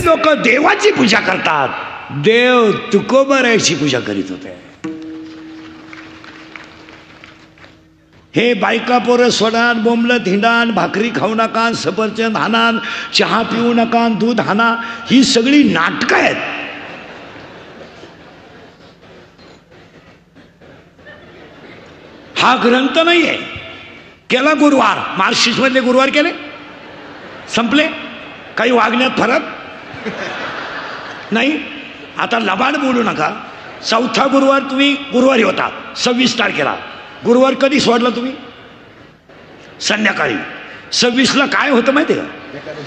बरेच लोक देवाची पूजा करतात, देव तुकोबरायची पूजा करीत होते. हे बायका पोरं सोडान, बोंबलत हिंडान, भाकरी खाऊ नका, सफरचंद हानान, चहा पिऊ नका, दूध हाना, ही सगळी नाटकं आहेत. हा ग्रंथ नाहीये. केला गुरुवार, मार्क्सिस्ट मधले गुरुवार केले, संपले. काही वागण्यात फरक नाही. आता लबाड बोलू नका. चौथा गुरुवार तुम्ही गुरुवारी होता 26 तारखेला. गुरुवार कधी सोडला तुम्ही? संध्याकाळी. 26ला काय होतं माहिती का?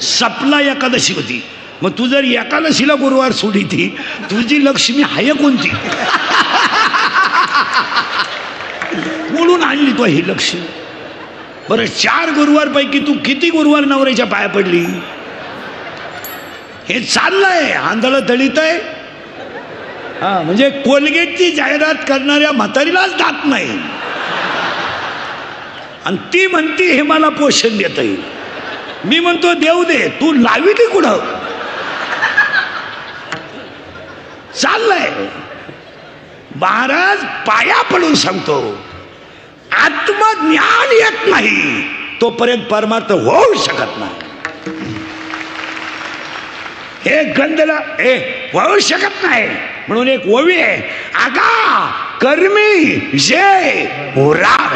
सपला एकादशी होती. मग तू जर एकादशीला गुरुवार सोडी ती, तुझी लक्ष्मी हाय कोणती? बोलून आणली तो ही लक्ष्मी. बरं 4 गुरुवार पैकी तू किती गुरुवार नवऱ्याच्या पाया पडली? हे चाललंय, आंधळ दळीत आहे. हा, म्हणजे कोलगेटची जाहिरात करणाऱ्या म्हातारीलाच दात नाही आणि ती म्हणती हे मला पोषण देता येईल. मी म्हणतो देऊ दे, तू लावी की कुठं? चाललंय. महाराज पाया पडून सांगतो, आत्मज्ञान येत नाही तोपर्यंत परमार्थ होऊ शकत नाही. हे गंधला हे होऊ शकत नाही म्हणून एक ओवी आहे, आगा कर्मी जे होरार.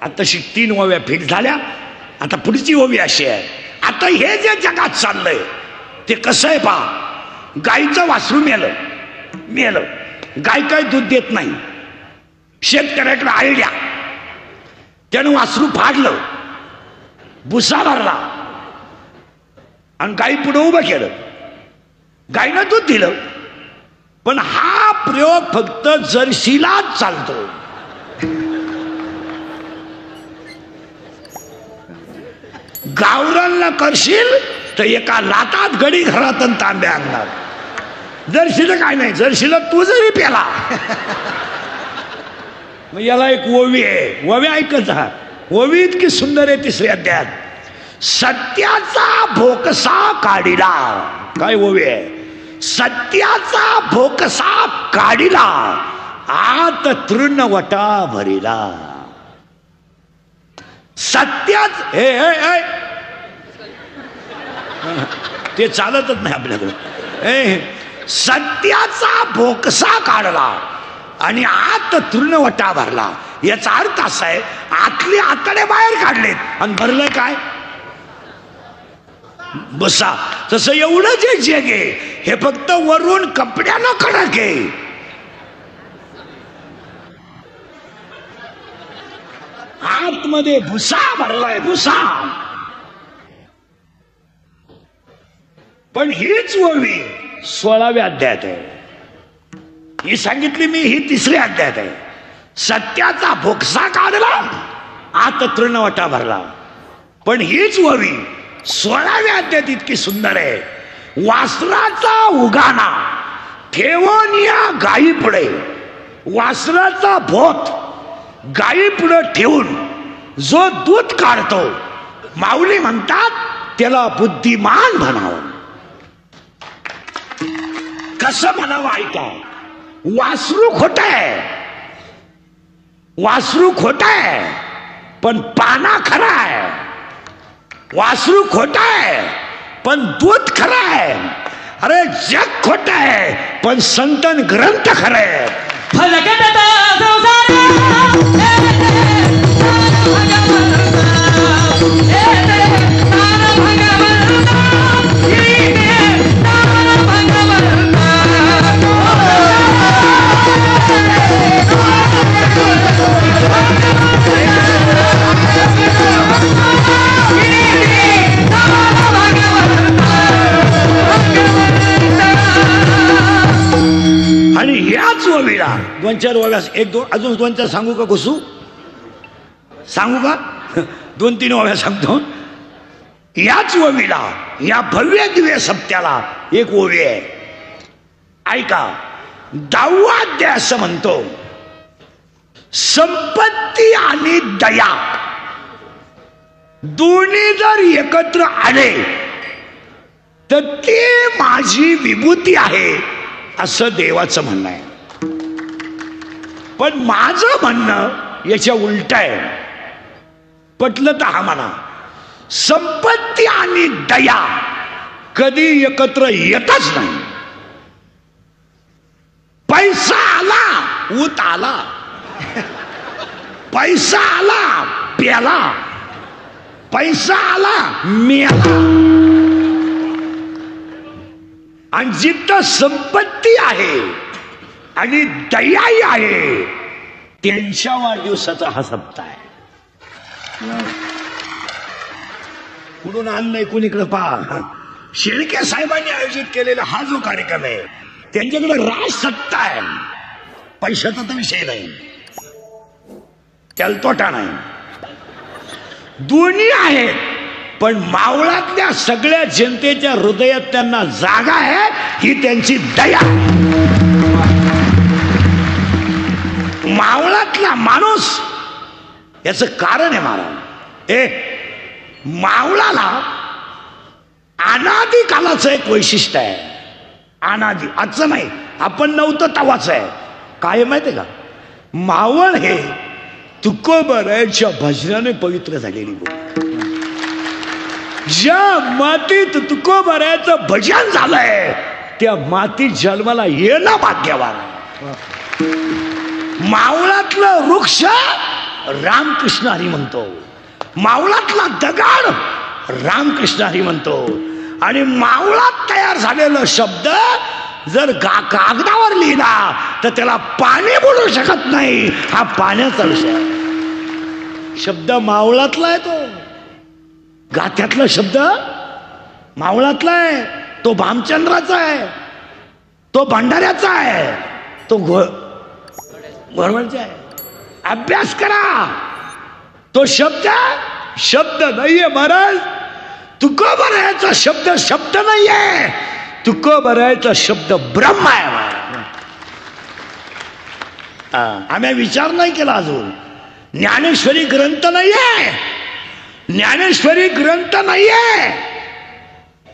आताशी 3 ओव्या फिट झाल्या. आता पुढची ओवी अशी आहे, आता हे जे जगात चाललंय ते कसं आहे पहा. गाईचं वासरू मेलं, गाय काय दूध देत नाही. शेतकऱ्याकडे आयडिया, त्यानं वासरू फाडलं, भुसा भरला आणि गाई पुढे उभं केलं. गायनं दूध दिलं. पण हा प्रयोग फक्त जर्सीलाच चालतो. गावरानला करशील तर एका लातात गडी घरात तांब्या आणणार. जर्शीला काय नाही, जर्शीला तू जरी पेला. मग याला एक ओवी आहे, ओवी ऐकत हा. ओवी इतकी सुंदर आहे 3ऱ्या अध्यायात. सत्याचा भोकसा काढिला. काय ओवी आहे? सत्याचा भोकसा काढिला, आत तृणवटा भरिला. सत्याच ते चालतच नाही आपल्याकडे. सत्याचा भोकसा काढला आणि आत तृणवटा भरला. याचा अर्थ असा आहे, आतले आतडे बाहेर काढलेत आणि भरलं काय? बसा. तसं एवढं जे जग आहे हे फक्त वरून कपड्यानं कडक आहे. आतमध्ये भुसा भरलाय, भुसा. पण हीच ओवी 16व्या अध्यायात आहे. ही सांगितली मी, ही 3ऱ्या अध्यायात आहे. सत्याचा भोकसा काढला, आत तृणवटा भरला. पण हीच ओवी 16व्या अध्यायात इतकी सुंदर आहे. वासराचा उगाना ठेवून या गायी पुढे. वासराचा भोत गायी पुढे ठेवून जो दूध काढतो, माऊली म्हणतात त्याला बुद्धिमान म्हणावं. कसं म्हणावं ऐका. वासरू खोट आहे, वासरू खोट आहे पण पाना खरा आहे. वासरू खोट आहे पण दूध खरं आहे. अरे जग खोट आहे पण संतन ग्रंथ खरं आहे. आणि याच ओवीला 2-4 ओव्या, 1-2 अजून 2-4 सांगू का? घुसू सांगू का? 2-3 ओव्या सांगतो. याच ओवीला, या भव्य दिव्य सप्त्याला एक ओवी आहे ऐका. 10वा अध्याय असं म्हणतो, संपत्ती आणि दया दोन्ही जर एकत्र आले तर ती माझी विभूती आहे असं देवाचं म्हणणं आहे. पण माझं म्हणणं याच्या उलट आहे. पटलं तर हा म्हणा. संपत्ती आणि दया कधी एकत्र येतच नाही. पैसा आला ऊत आला, पैसा आला प्याला, पैसा आला मेला. आणि जिथं संपत्ती आहे आणि दयाही आहे त्यांच्या वाढदिवसाचा हा सप्ताह आहे. कुठून आणलंय कुणीकडे पहा. शेळके साहेबांनी आयोजित केलेला हा जो कार्यक्रम आहे त्यांच्याकडे राजसत्ता आहे. पैशाचा तर विषय नाही, त्याला तोटा नाही, दोन्ही आहेत. पण मावळातल्या सगळ्या जनतेच्या हृदयात त्यांना जागा आहे ही त्यांची दया. मावळातला माणूस याचं कारण आहे महाराज. मावळाला अनादी कालाचं एक वैशिष्ट्य आहे. अनादी आजचं नाही, आपण नव्हतं तवाच आहे. काय माहिती आहे का, मावळ हे तुकोबरायच्या भजनाने पवित्र झालेली गोष्ट. ज्या मातीत तुकोबरायचं भजन झालंय त्या मातीत जन्माला येणं भाग्यवान. मावळातलं वृक्ष रामकृष्ण हरी म्हणतो, मावळातला दगड रामकृष्ण हरी म्हणतो. आणि मावळात तयार झालेला शब्द जर कागदावर लिहिला तर त्याला पाणी बोलू शकत नाही. हा पाण्याचा विषय. शब्द मावळातला आहे, तो गाथ्यातला शब्द मावळातला आहे, तो भामचंद्राचा आहे, तो भंडाऱ्याचा आहे, तो घोरवडचा आहे. अभ्यास करा. तो शब्द नाहीये महाराज. तुकोबरायचा शब्द शब्द नाहीये. तुकोबरायचा शब्द ब्रह्म आहे. आम्ही विचार नाही केला अजून. ज्ञानेश्वरी ग्रंथ नाहीये, ज्ञानेश्वरी ग्रंथ नाहीये.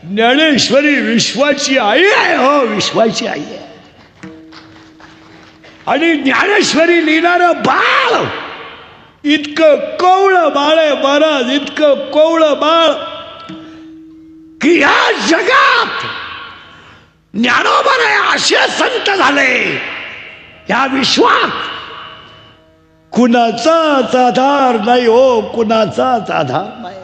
ज्ञानेश्वरी विश्वाची आई आहे. हो, विश्वाची आई आहे. आणि ज्ञानेश्वरी लिहिणारं बाळ इतकं कवळं बाळ आहे महाराज, इतकं कवळं बाळ की या जगात ज्ञानोबा असे संत झाले या विश्वात कुणाचाच आधार नाही. हो, कुणाचाच आधार नाही.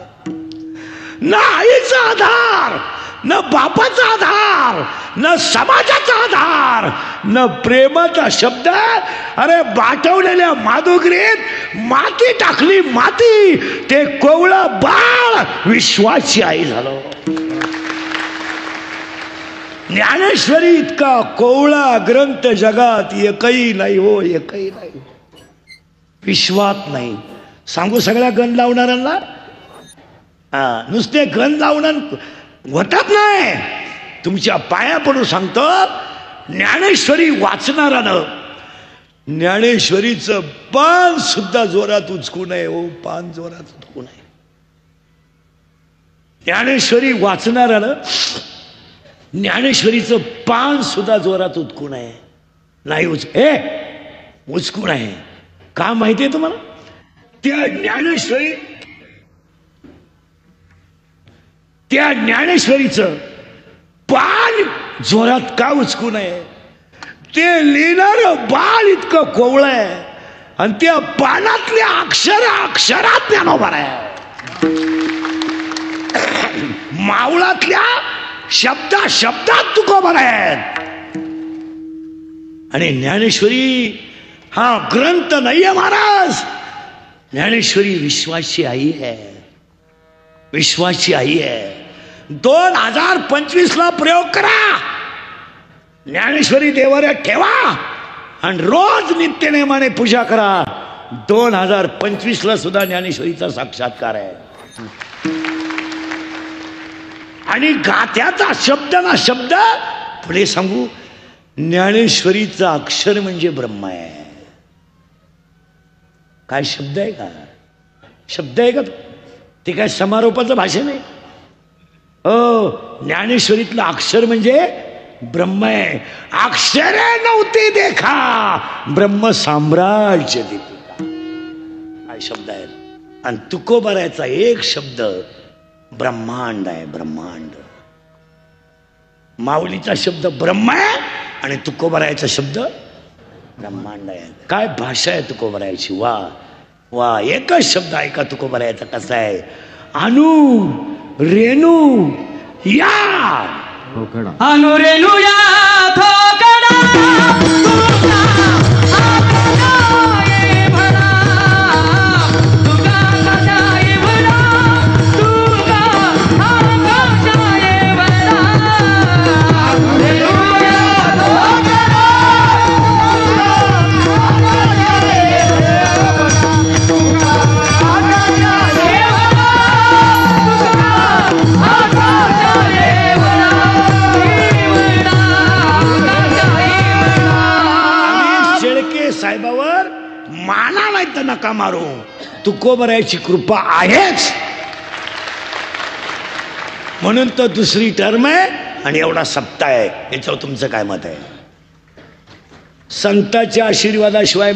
न आईचा आधार, न बापाचा आधार, न समाजाचा आधार, न प्रेमाचा शब्द. अरे बाटवलेल्या माधुगरीत माती टाकली, माती. ते कोवळं बाळ विश्वाची आई झालं. ज्ञानेश्वरी इतका कोवळा ग्रंथ जगात एकही नाही. हो, एकही नाही. विश्वात नाही. सांगू सगळ्या गण लावणाऱ्यांना, नुसते गण लावणार होतात नाही. तुमच्या पाया पडून सांगतो, ज्ञानेश्वरी वाचणारानं ज्ञानेश्वरीचं पान सुद्धा जोरात उचकू नये. हो, पान जोरात उचकू नये. ज्ञानेश्वरी वाचणारानं ज्ञानेश्वरीचं पान सुद्धा जोरात उचकू नये. नाही उचकू नये. का माहिती आहे तुम्हाला? त्या ज्ञानेश्वरीचं पान जोरात का उचकू नये? ते लिहिणारं बाळ इतकं कोवळं आहे आणि त्या पानातल्या अक्षरात ज्ञानोबा आहे. मावळातल्या शब्दात तुकोबा आहेत. आणि ज्ञानेश्वरी हा ग्रंथ नाहीये महाराज. ज्ञानेश्वरी विश्वाची आई आहे. विश्वाची आई आहे. 2025 ला प्रयोग करा. ज्ञानेश्वरी देवाऱ्यात ठेवा आणि रोज नित्यनेमाने पूजा करा. 2025 ला सुद्धा ज्ञानेश्वरीचा साक्षात्कार आहे. आणि गाथ्याचा शब्द ना शब्द पुढे सांगू, ज्ञानेश्वरीचं अक्षर म्हणजे ब्रह्म आहे. काय शब्द आहे का? शब्द आहे का? ते काय समारोपाचं भाषण आहे? ज्ञानेश्वरीतलं अक्षर म्हणजे ब्रह्म आहे. अक्षरे नव्हती देखा ब्रह्म साम्राज्य दीपिका, हा शब्द आहे. आणि तुकोबारायचा एक शब्द ब्रह्मांड आहे. ब्रह्मांड. माऊलीचा शब्द ब्रह्म आहे आणि तुकोबारायचा शब्द ब्रह्मांड आहे. काय भाषा आहे तुकोबारायची. वा वा. एकच शब्द ऐका तुकोबारायचा कसा आहे. अनु रेणू या अनु रेणू या साहेबावर माना नाही तर नका मारू. तुकोबारायची कृपा आहेच म्हणून तो दुसरी टर्म आहे आणि एवढा सप्ताह आहे. याच्यावर तुमचं काय मत आहे. संतांच्या आशीर्वादाशिवाय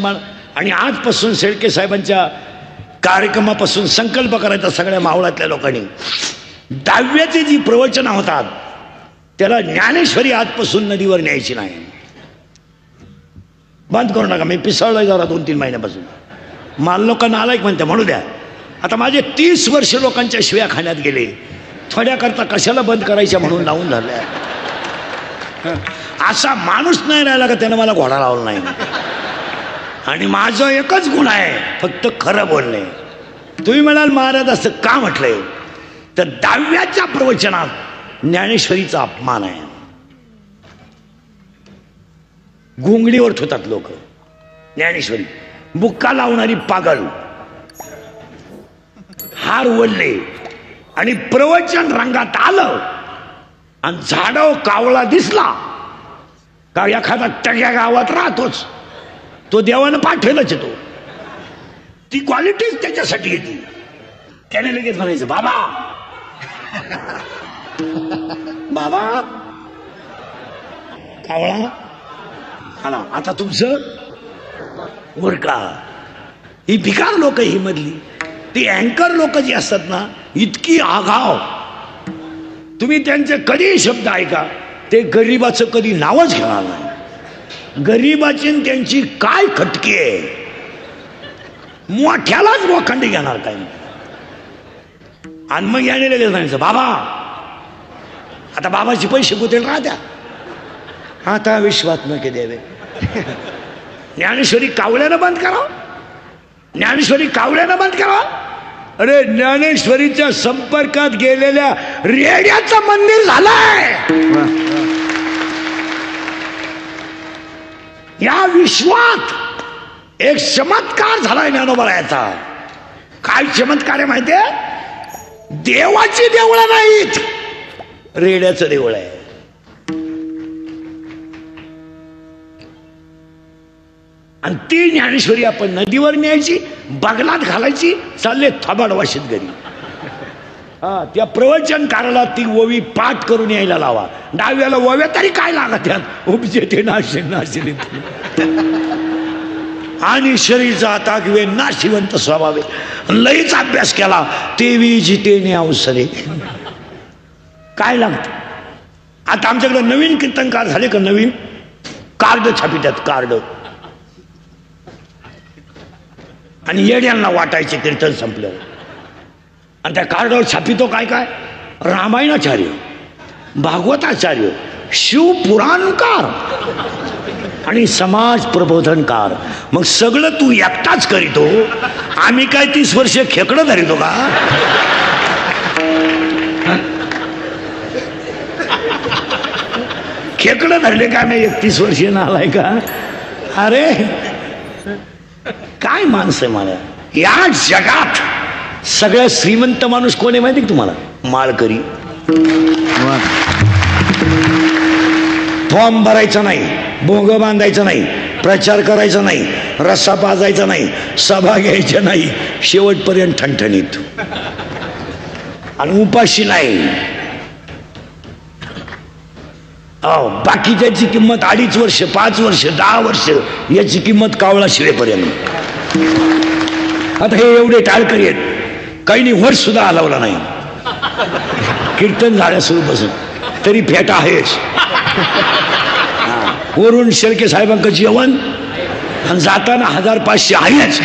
आणि आजपासून शेळके साहेबांच्या कार्यक्रमापासून संकल्प करायचा सगळ्या मावळातल्या लोकांनी. 10वीची जी प्रवचनं होतात त्याला ज्ञानेश्वरी आजपासून नदीवर न्यायची नाही. बंद करू नका. मी पिसाळलोय जरा 2-3 महिन्यापासून. माल लोकांना आलाय म्हणते म्हणू द्या. आता माझे 30 वर्ष लोकांच्या शिव्या खाण्यात गेले. थोड्याकरता कशाला बंद करायच्या म्हणून लावून झाल्या. असा माणूस नाही राहिला का त्यानं मला घोडा लावला नाही. आणि माझं एकच गुण आहे फक्त खरं बोलणे. तुम्ही म्हणाल महाराज असं का म्हटलंय तर 10व्याच्या प्रवचनात ज्ञानेश्वरीचा अपमान आहे. घोंगडीवर ठेवतात लोक ज्ञानेश्वरी. बुक्का लावणारी पागल, हार वळले आणि प्रवचन रंगात आलं आणि झाडव कावळा दिसला का एखादा टग्या गावात राहतोच. तो देवानं पाठवलंच तो. ती क्वालिटीच त्याच्यासाठी येते. त्याने लगेच म्हणायचं बाबा बाबा कावळा आला. आता तुमचं उरका. ही भिकार लोक ही मधली ती अँकर लोक जी असतात ना इतकी आगाव. तुम्ही त्यांचे कधी शब्द ऐका ते गरीबाचं कधी नावच घेणार नाही. गरीबाची त्यांची काय खटकी आहे. मोठ्यालाच मोखंडी घेणार काय. आणि मग याने लगेच सांगायचं बाबा. आता बाबाचे पैसे कुठे राहत्या. आता विश्वात न के देवे. ज्ञानेश्वरी कावळ्यानं बंद करा. ज्ञानेश्वरी कावळ्यानं बंद करा. अरे ज्ञानेश्वरीच्या संपर्कात गेलेल्या रेड्याचं मंदिर झालंय. या विश्वात एक चमत्कार झालाय ज्ञानोबारायाचा. काय चमत्कार आहे माहितीये. देवाची देवळं नाहीत रेड्याचं देऊळ आहे. आणि ती ज्ञानेश्वरी आपण नदीवर न्यायची, बगलात घालायची, चालले थोबाड वाशीत घरी. हा त्या प्रवचनकाराला ती ओवी पाठ करून यायला लावा. 10व्याला ओव्या तरी काय लागत त्यात. उपजे ते नाशिले आणि शरीरचा आता किंवा नाशिवंत स्वभाव. लईच अभ्यास केला तेवी जितेने अवसरे. काय लागत. आता आमच्याकडे नवीन कीर्तनकार झाले का नवीन कार्ड छापितात. कार्ड आणि येड्यांना वाटायचे कीर्तन संपलं. आणि त्या कार्डावर छापितो काय काय रामायणाचार्य, भागवताचार्य, शिवपुराणकार आणि समाज प्रबोधनकार. मग सगळं तू एकटाच करीतो. आम्ही काय 30 वर्ष खेकडं धरितो का. खेकडं धरले का मी 31 वर्षीय नालाय का. अरे काय माणसं आहे. मला या जगात सगळ्यात श्रीमंत माणूस कोण आहे माहिती आहे तुम्हाला. माळकरी. फॉर्म भरायचा नाही, भोंग बांधायचं नाही, प्रचार करायचा नाही, रस्सा पाजायचा नाही, सभा घ्यायच्या नाही, शेवटपर्यंत ठणठणीत आणि उपाशी नाही. बाकीच्याची किंमत 2.5 वर्ष 5 वर्ष 10 वर्ष, याची किंमत कावळा शिवेपर्यंत. आता हे एवढे टाळकरी आहेत, काही नाही वर्ष सुद्धा हलवला नाही. कीर्तन झाल्या सुरू बसून तरी फेट आहेच. वरून शेळके साहेबांचं जेवण आणि जाताना 1500 आहेच.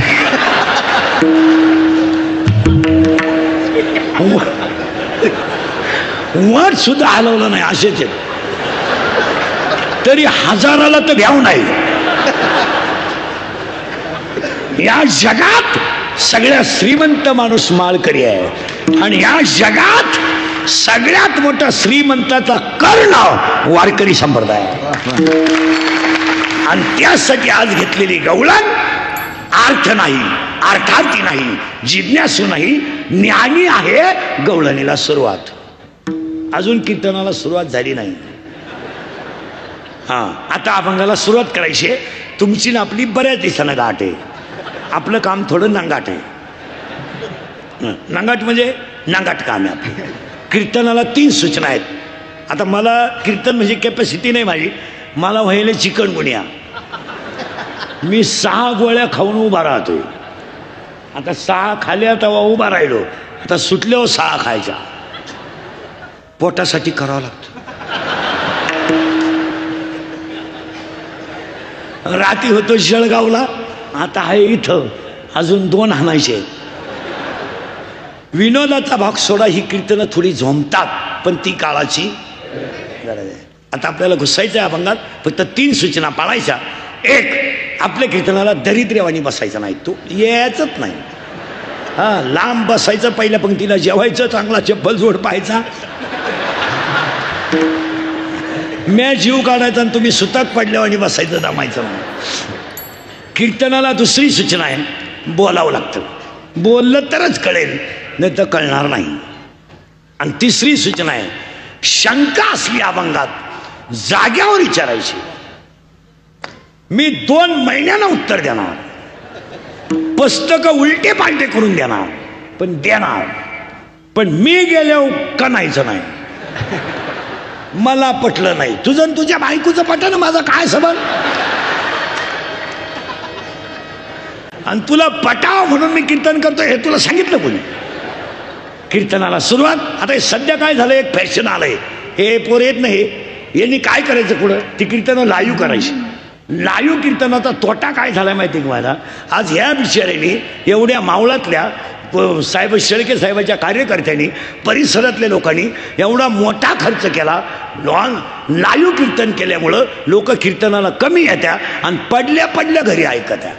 वर सुद्धा हलवलं नाही असेच आहेत. तरी 1000ला तर भ्याव नाही. या जगात सगळ्यात श्रीमंत माणूस माळकरी आहे आणि या जगात सगळ्यात मोठा श्रीमंताचा कर्ण वारकरी संप्रदाय. आणि त्यासाठी आज घेतलेली गवळण अर्थ नाही, अर्थार्थी नाही, जिज्ञासू नाही, ज्ञानी आहे. गवळणीला सुरुवात, अजून कीर्तनाला सुरुवात झाली नाही. आता अभंगाला सुरुवात करायची. तुमची ना आपली बऱ्याच दिवसानं गाठ आहे. आपलं काम थोडं नांगाट आहे. नांगाट म्हणजे नांगाट काम आहे आपलं. कीर्तनाला 3 सूचना आहेत. आता मला कीर्तन म्हणजे कॅपॅसिटी नाही माझी. मला व्हायला चिकनगुनिया. मी 6 गोळ्या खाऊन उभा राहतोय. आता 6 खाल्या तेव्हा उभा राहिलो. आता सुटल्यावर 6 खायच्या. पोटासाठी करावं लागतं. रात्री होतो जळगावला, आता आहे इथं. अजून 2 हाणायचे. विनोदाचा भाग सोडा, ही कीर्तनं थोडी झोंबतात, पण ती काळाची गरज आहे. आता आपल्याला घुसायचं आहे अभंगात. फक्त 3 सूचना पाळायच्या. 1, आपल्या कीर्तनाला दरिद्र्यवानी बसायचं नाही. तो यायचंच नाही. लांब बसायचं, पहिल्या पंक्तीला जेवायचं, चांगला चप्पल जोड पाहायचा. म्या जीव काढायचा आणि तुम्ही सुताक पडल्यावर आणि बसायचं, दमायचं नाही. कीर्तनाला 2री सूचना आहे, बोलावं लागतं. बोललं तरच कळेल, नाही तर कळणार नाही. आणि 3री सूचना आहे, शंका असली अभंगात जाग्यावर विचारायची. मी 2 महिन्यानं उत्तर देणार. पुस्तकं उलटे पालटे करून देणार, पण देणार. पण मी गेल्यावर कणायचं नाही. मला पटलं नाही. तुझं तुझ्या बायकोचं पटलं, माझं काय सबंध? आणि तुला पटाव म्हणून मी कीर्तन करतो हे तुला सांगितलं कोणी? कीर्तनाला सुरुवात. आता हे सध्या काय झालं, एक फॅशन आलंय. हे पोर येत नाही, यांनी काय करायचं पुढं, ती कीर्तनं लाईव्ह करायची. लाईव्ह कीर्तनाचा तोटा काय झाला माहिती का मला? आज ह्या बिचाऱ्यांनी एवढ्या मावळातल्या साहेब शेळके साहेबाच्या कार्यकर्त्यांनी, परिसरातल्या लोकांनी एवढा मोठा खर्च केला. लाईव्ह कीर्तन केल्यामुळं लोक कीर्तनाला कमी येत्या आणि पडल्या पडल्या घरी ऐकत्या.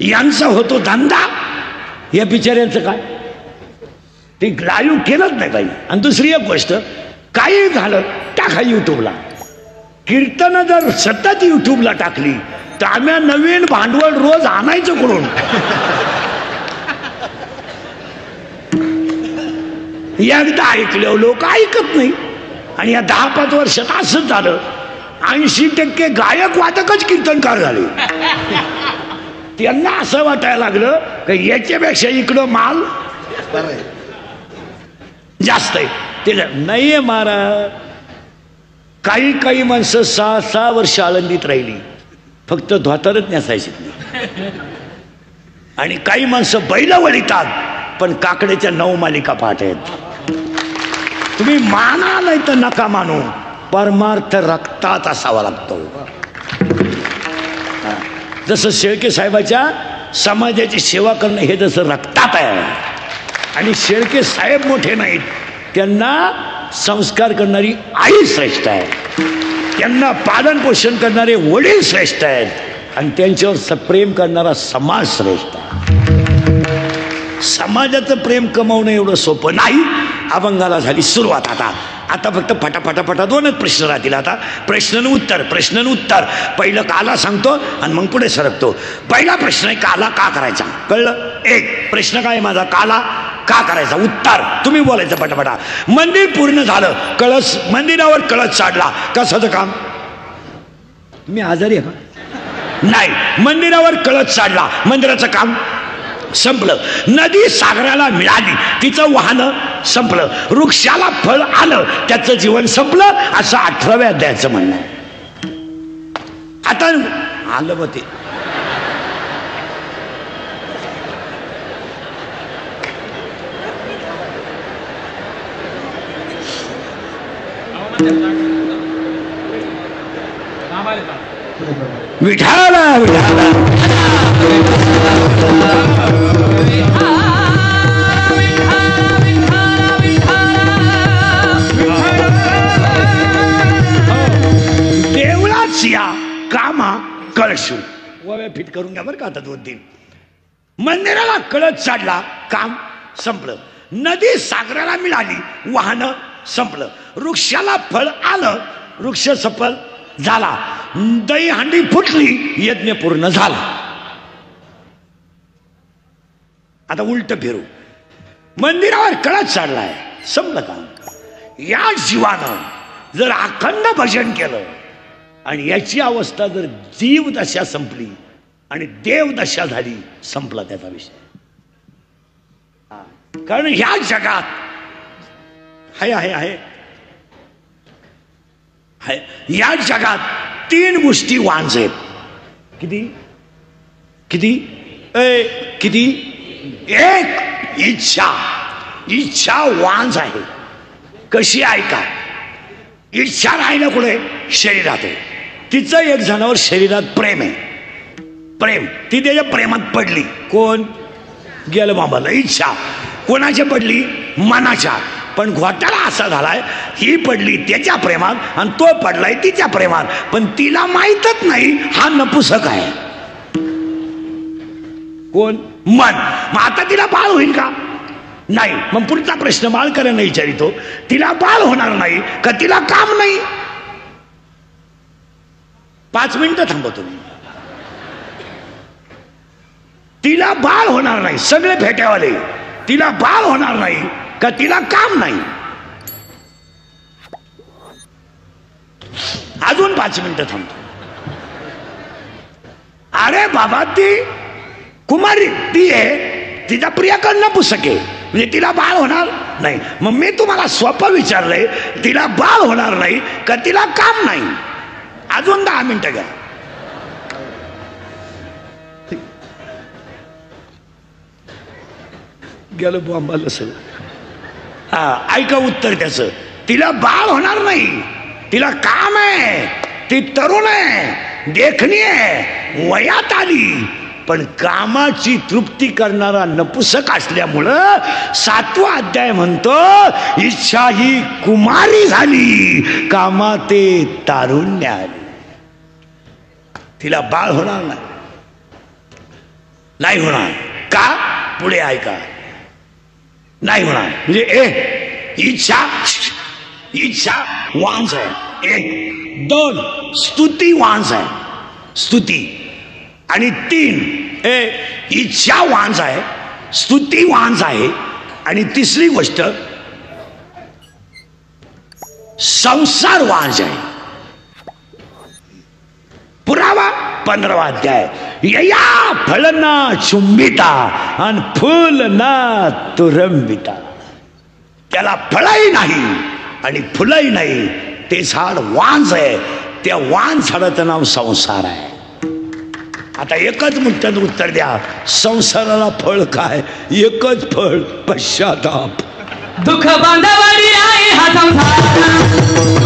यांचा होतो धंदा, या बिचाऱ्यांचं काय? ते लाईव्ह केलंच नाही काही. आणि 2री एक गोष्ट, काही झालं टाका युट्यूबला. कीर्तन जर सतत युट्यूबला टाकली तर आम्ही नवीन भांडवल रोज आणायचं करून. एकदा ऐकलं लोक ऐकत नाही. आणि या 10-5 वर्षात असंच झालं. 80% गायक वादकच कीर्तनकार झाले. त्यांना असं वाटायला लागलं की याच्यापेक्षा इकडं माल जास्त आहे. ते नाहीये महाराज. काही माणसं 6 वर्ष आळंदीत राहिली, फक्त धोतरच नेसायची नाही. आणि काही माणसं बैल वळीतात, पण काकड्याच्या 9 मालिका पाठ आहेत. तुम्ही माना नाही तर नका मानू, परमार्थ रक्तात असावा लागतो. जसं शेळके साहेबाच्या समाजाची सेवा करणं हे जसं रक्तात आहे. आणि शेळके साहेब मोठे नाहीत, त्यांना संस्कार करणारी आई श्रेष्ठ आहे. त्यांना पालन पोषण करणारे वडील श्रेष्ठ आहेत. आणि त्यांच्यावर प्रेम करणारा समाज श्रेष्ठ आहे. समाजाचं प्रेम कमावणं एवढं सोपं नाही. अभंगाला झाली सुरुवात. आता फक्त फटाफटा 2च प्रश्न राहतील. आता प्रश्न उत्तर. पहिलं काला सांगतो आणि मग पुढे सरकतो. पहिला प्रश्न आहे, काला का करायचा? कळलं? 1 प्रश्न काय माझा, काला का करायचा? उत्तर तुम्ही बोलायचं पटापटा. मंदिर पूर्ण झालं, कळस मंदिरावर कळस चाडला, कशाचं काम? तुम्ही आजारी आहे का? नाही. मंदिरावर कळस चाडला, मंदिराचं काम संपलं. नदी सागराला मिळाली, तिचं वाहन संपलं. वृक्षाला फळ आलं, त्याचं जीवन संपलं, असं 18व्या अध्यायाचं म्हणणं आहे. आता आलं मग ते विठाला विठाला देवळाच या कामा कळशू वव्या फिट करून घ्या बरं का. आता 2-3 मंदिराला कळस चढला, काम संपलं. नदी सागराला मिळाली, वाहन संपलं. वृक्षाला फळ आलं, वृक्ष सफल झाला. दही हांडी फुटली, यज्ञ पूर्ण झाला. आता उलट फिरू. मंदिरावर कळस चढलाय, संपलं काम. या जीवानं जर अखंड भजन केलं आणि याची अवस्था जर जीव दशा संपली आणि देव दशा झाली, संपला त्याचा विषय. कारण ह्या जगात आहे या जगात 3 गोष्टी वांज आहेत. किती किती किती? एक इच्छा. इच्छा वांज आहे. कशी आहे का? इच्छा राहिलं कुठे? शरीरात आहे. तिचं एक जणावर शरीरात प्रेम आहे. प्रेम, ती त्याच्या प्रेमात पडली. कोण? गेलं बाबाला. इच्छा कोणाच्या पडली? मनाच्या. पण घोटाळा असा झालाय, ही पडली त्याच्या प्रेमात आणि तो पडलाय तिच्या प्रेमात, पण तिला माहीतच नाही हा नपुसक आहे. कोण? मन. मग आता तिला बाळ होईल का? नाही. मग पुढचा प्रश्न बाळकऱ्यांना विचारितो, तिला बाळ होणार नाही का तिला काम नाही? 5 मिनिटं थांबतो तुम्ही. तिला बाळ होणार नाही, सगळे फेट्यावाले. तिला बाळ होणार नाही का तिला काम नाही? अजून 5 मिनिटं थांबतो. अरे बाबा, ती कुमारी ती आहे, तिचा प्रियकर पुस्तक आहे, म्हणजे तिला बाळ होणार नाही. मग मी तुम्हाला सोपं विचारलंय, तिला बाळ होणार नाही का तिला काम नाही? अजून 10 मिनिटं घ्या. गेलं बोंबाला सगळं. ऐका उत्तर त्याचं. तिला बाळ होणार नाही, तिला काम आहे, ती तरुण आहे, देखणी आहे, वयात आली, पण कामाची तृप्ती करणारा नपुसक असल्यामुळं 7वा अध्याय म्हणतो, इच्छा ही कुमारी झाली, कामा ते तारुण्य आली. तिला बाळ होणार नाही. नाही होणार का? पुढे ऐका. नाही होणार म्हणजे इच्छा वांज आहे. 1, 2 स्तुती वांज आहे, स्तुती. आणि 3 इच्छा वांज आहे, स्तुती वांज आहे. आणि तिसरी गोष्ट संसार वांज आहे. पुरावा 15वा अध्याय. यया फळना चुंबिता आणि फुल ना तुरंबिता. त्याला फळही नाही आणि फुलही नाही, ते झाड वांज आहे. त्या वांज झाडाचं नाव संसार आहे. आता एकच मुद्द्यात उत्तर द्या, संसाराला फळ काय? एकच फळ, पश्चाताप. दुःख बांधवाडी आहे हा संसार.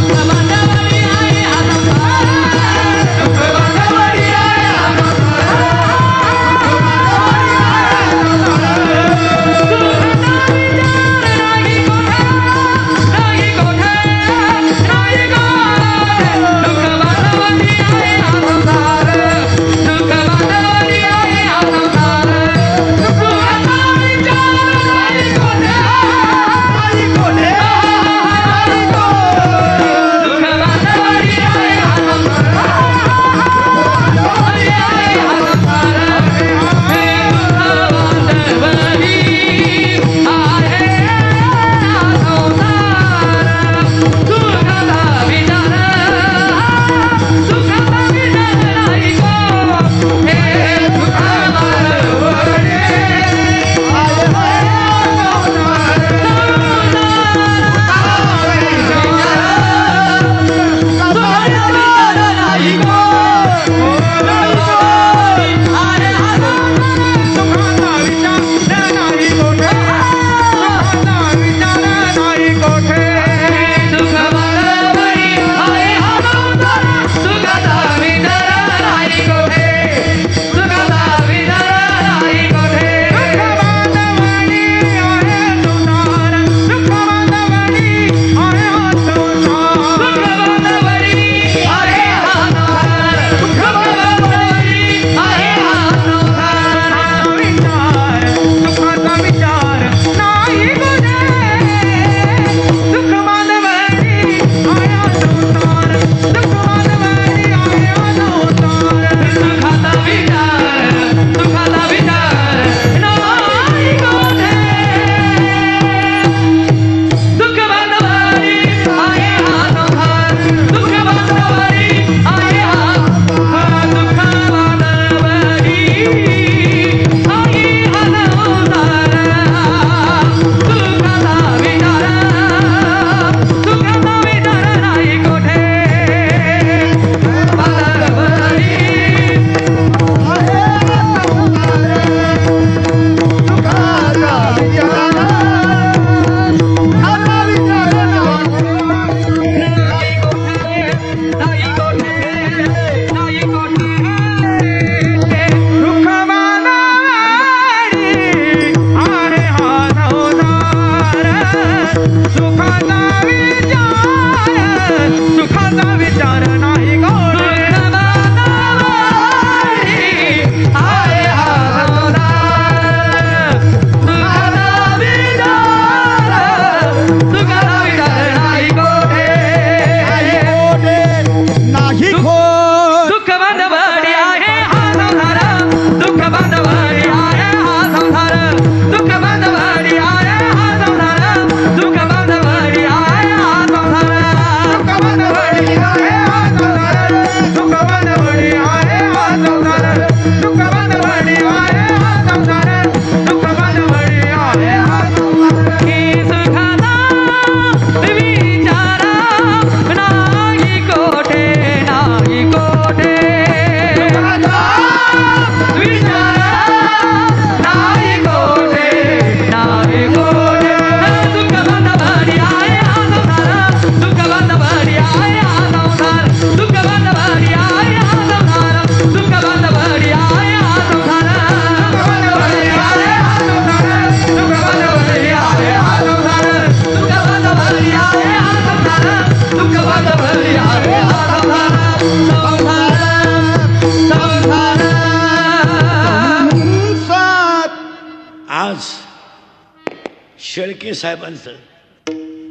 शेळके साहेबांचं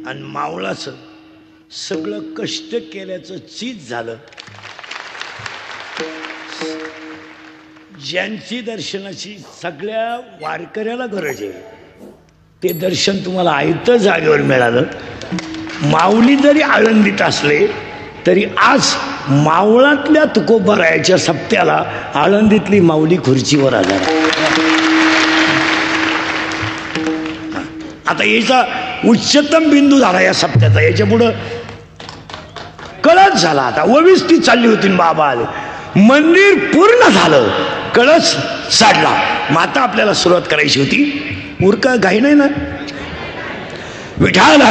आणि मावळाचं सगळं कष्ट केल्याचं चीज झालं. ज्यांची दर्शनाची सगळ्या वारकऱ्याला गरज आहे ते दर्शन तुम्हाला आयतं जागेवर मिळालं. माऊली जरी आळंदीत असले तरी आज मावळातल्या तुकोबारायाच्या सप्त्याला आळंदीतली माऊली खुर्चीवर आजार. आता याचा उच्चतम बिंदू झाला या सप्त्याचा. याच्या पुढं कळस झाला. आता ववीस ती चालली होती बाबा आले, मंदिर पूर्ण झालं, कळस साडला. मग आता आपल्याला सुरुवात करायची होती. उरका घाई नाही ना. विठाला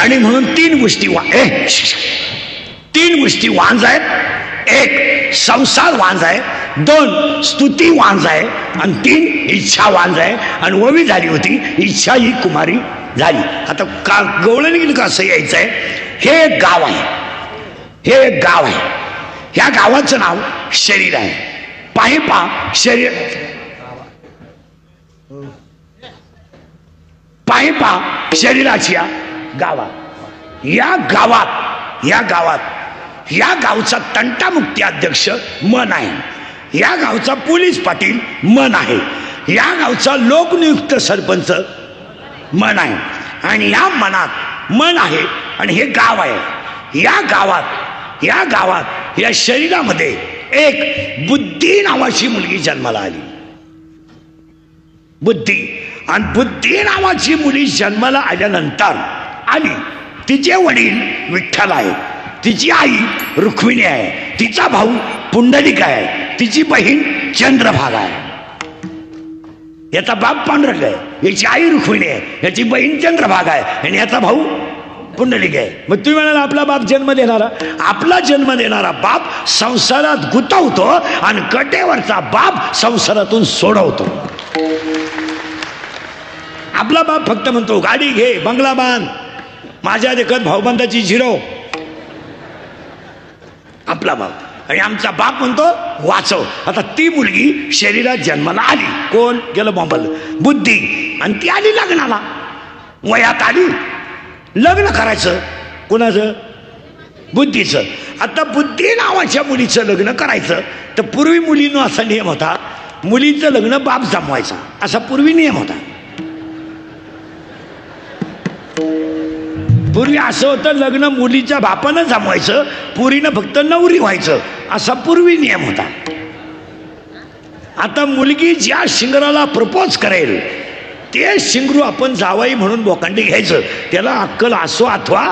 आणि म्हणून तीन गोष्टी वांज आहेत. एक संसार वांज आहे, दोन स्तुती वांज आहे आणि तीन इच्छा वांज आहे. आणि ओवी झाली होती, इच्छा ही कुमारी झाली. आता का गवळण गेली कसं यायचं आहे. हे एक गाव आहे, हे एक गाव आहे. ह्या गावाचं नाव शरीर आहे. पाहिपा शरीर, पाहिपा शरीराची गावात, या गावचा तंटामुक्ती अध्यक्ष मन आहे. या गावचा पोलीस पाटील मन आहे. या गावचा लोकनियुक्त सरपंच मन आहे. आणि या मनात मन आहे आणि हे गाव आहे. या गावात या शरीरामध्ये एक बुद्धी नावाची मुलगी जन्माला आली. बुद्धी. आणि बुद्धी नावाची मुली जन्माला आल्यानंतर आली. तिचे वडील विठ्ठल आहे, तिची आई रुक्मिणी आहे, तिचा भाऊ पुंडलिक आहे, तिची बहीण चंद्रभागा आहे. याचा बाप पांडुरंग आहे, याची आई रुक्मिणी आहे, याची बहीण चंद्रभागा आहे आणि याचा भाऊ पुंडलिक आहे. मग तुम्ही म्हणाला आपला बाप जन्म देणारा, आपला जन्म देणारा बाप संसारात गुंतवतो आणि कटेवरचा बाप संसारातून सोडवतो. आपला बाप फक्त म्हणतो गाडी घे, बंगला बांध, माझ्या देखत भाऊबंदाची झिरो. आपला बाप. आणि आमचा बाप म्हणतो वाचव. आता ती मुलगी शरीरात जन्माला आली. कोण गेलं बॉम्बल? बुद्धी. आणि ती आली लग्नाला, वयात आली. लग्न करायचं कोणाचं? बुद्धीचं. आता बुद्धी नावाच्या मुलीचं लग्न करायचं तर पूर्वी मुलीनं असा नियम होता, मुलीचं लग्न बाप जमवायचा, असा पूर्वी नियम होता. पूर्वी असं होतं, लग्न मुलीच्या बापानं जमवायचं, पुरीनं फक्त नवरी व्हायचं, असा पूर्वी नियम होता. आता मुलगी ज्या शिंगराला प्रपोज करेल ते शिंगरू आपण जावाई म्हणून बोकांडी घ्यायचं. त्याला अक्कल असो अथवा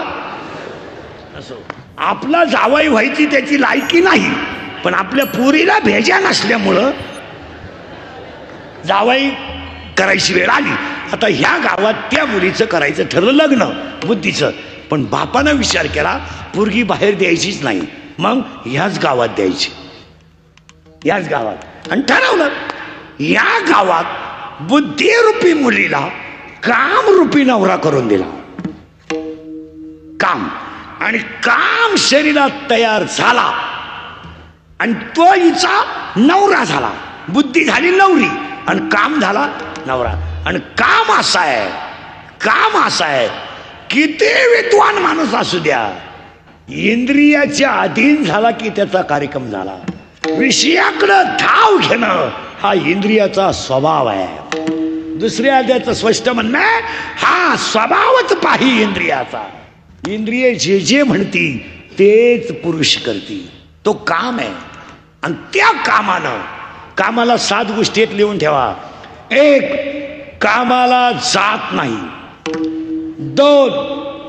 असो, आपला जावाई व्हायची त्याची लायकी नाही, पण आपल्या पुरीला भेजा नसल्यामुळं जावाई करायची वेळ आली. आता ह्या गावात त्या मुलीचं करायचं ठरलं लग्न बुद्धीचं. पण बापानं विचार केला पोरगी बाहेर द्यायचीच नाही, मग ह्याच गावात द्यायची, याच गावात. आणि ठरवलं या गावात बुद्धिरूपी मुलीला कामरूपी नवरा करून दिला. काम. आणि काम शरीरात तयार झाला आणि तो हिचा नवरा झाला. बुद्धी झाली नवरी आणि काम झाला नवरा. आणि काम असा आहे, किती विद्वान माणूस असू द्या, इंद्रियाच्या अधीन झाला की त्याचा कार्यक्रम झाला. विषयाकडं धाव घेणं हा इंद्रियाचा स्वभाव आहे. दुसऱ्या अध्यायाचं स्पष्ट म्हणणं आहे, हा स्वभावच पाही इंद्रियाचा. इंद्रिय जे जे म्हणती तेच पुरुष करती. तो काम आहे. आणि त्या कामाला 7 गोष्टीत लिहून ठेवा. 1. कामाला जात नाही. 2.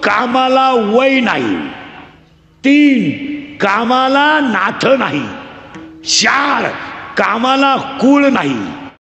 कामाला वय नाही. 3. कामाला नाथ नाही. 4. कामाला कुळ नाही.